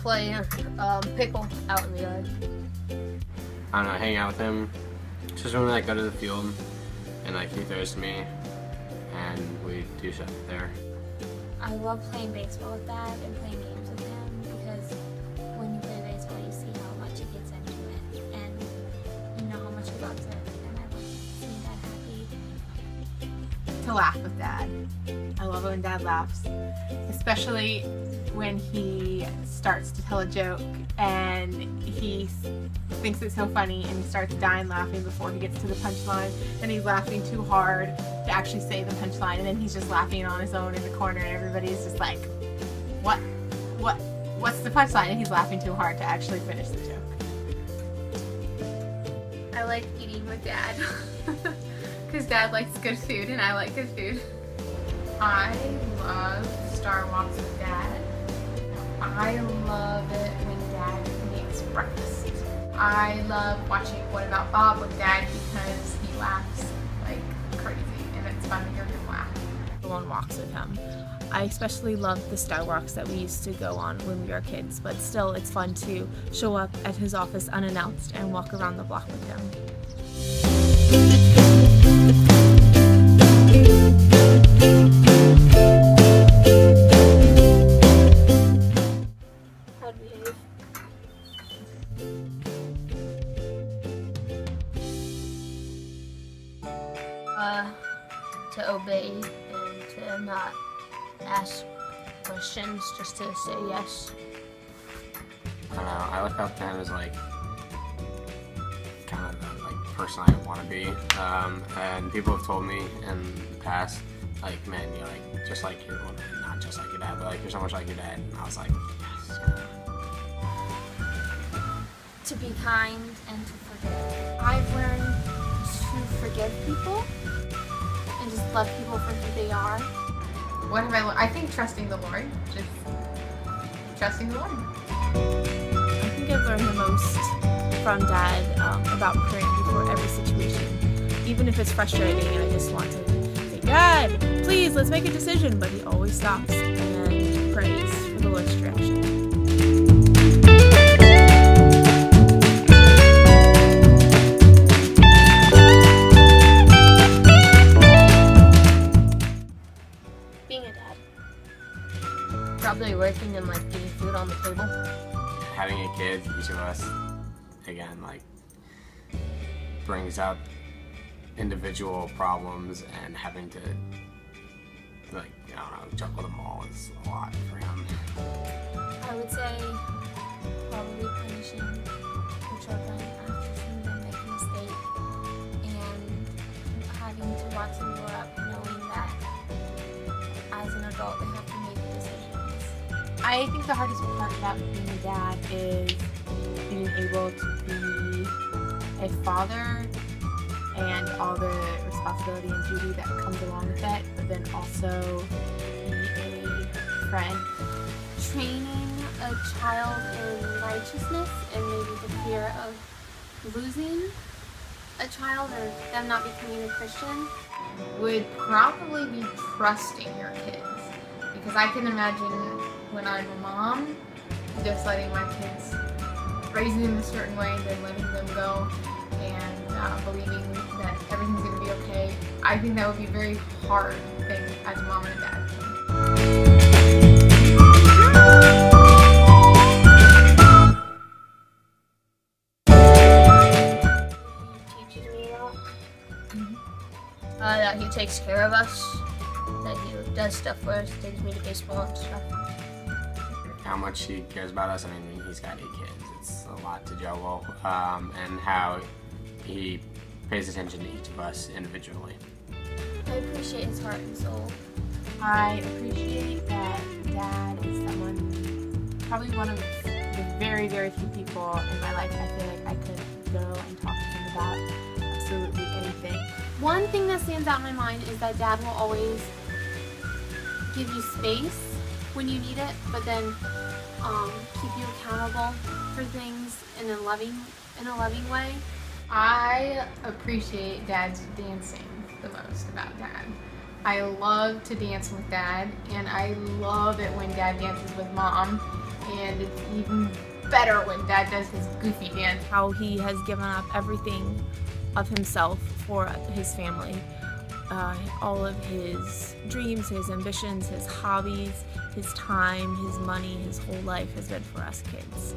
play pickle out in the yard. I don't know, hang out with him. Just when we like go to the field and like he throws to me and we do stuff there. I love playing baseball with Dad and playing games with him because when you play baseball you see how much he gets into it and you know how much he loves it, and I love seeing Dad happy. To laugh with Dad. I love it when Dad laughs, especially when he starts to tell a joke and he thinks it's so funny and he starts dying laughing before he gets to the punchline, and he's laughing too hard to actually say the punchline, and then he's just laughing on his own in the corner and everybody's just like, what's the punchline? And he's laughing too hard to actually finish the joke. I like eating with Dad because Dad likes good food and I like good food. I love Star Walks with Dad. I love it when Dad makes breakfast. I love watching What About Bob with Dad because he laughs like crazy and it's fun to hear him laugh. Go on walks with him. I especially love the Star Walks that we used to go on when we were kids, but still it's fun to show up at his office unannounced and walk around the block with him. How to behave. To obey and to not ask questions, just to say yes. I don't know, I look up to him as like kind of the like person I want to be. And people have told me in the past, like, man, you're like just like your, not just like your dad, but like you're so much like your dad. And I was like, yes. To be kind and to forgive. I've learned to forgive people and just love people for who they are. What have I learned? I think trusting the Lord. Just trusting the Lord. I think I've learned the most from Dad about praying before every situation. Even if it's frustrating and I just want to say, Dad, please, let's make a decision. But he always stops and prays for the Lord's direction. Being a dad. Probably working and like getting food on the table. Having a kid, each of us, again, like, brings up individual problems, and having to, like, I don't know, juggle them all is a lot for him. I would say probably punishing the children after seeing them make a mistake and having to watch them grow up knowing that as an adult they have to make decisions. I think the hardest part about being a dad is being able to be a father and all the responsibility and duty that comes along with it, but then also be a friend. Training a child in righteousness and maybe the fear of losing a child or them not becoming a Christian. Would probably be trusting your kids, because I can imagine when I'm a mom, just letting my kids, raising them a certain way, then letting them go and believing that everything's going to be okay. I think that would be a very hard thing as a mom and a dad. He teaches me a lot. That he takes care of us, that he does stuff for us, takes me to baseball and stuff. How much he cares about us, I mean, he's got 8 kids. It's a lot to juggle, and how he pays attention to each of us individually. I appreciate his heart and soul. I appreciate that Dad is someone, probably one of the very, very few people in my life I feel like I could go and talk to him about absolutely anything. One thing that stands out in my mind is that Dad will always give you space when you need it, but then keep you accountable for things in a loving way. I appreciate Dad's dancing the most about Dad. I love to dance with Dad, and I love it when Dad dances with Mom. and it's even better when Dad does his goofy dance. How he has given up everything of himself for his family. All of his dreams, his ambitions, his hobbies, his time, his money, his whole life has been for us kids.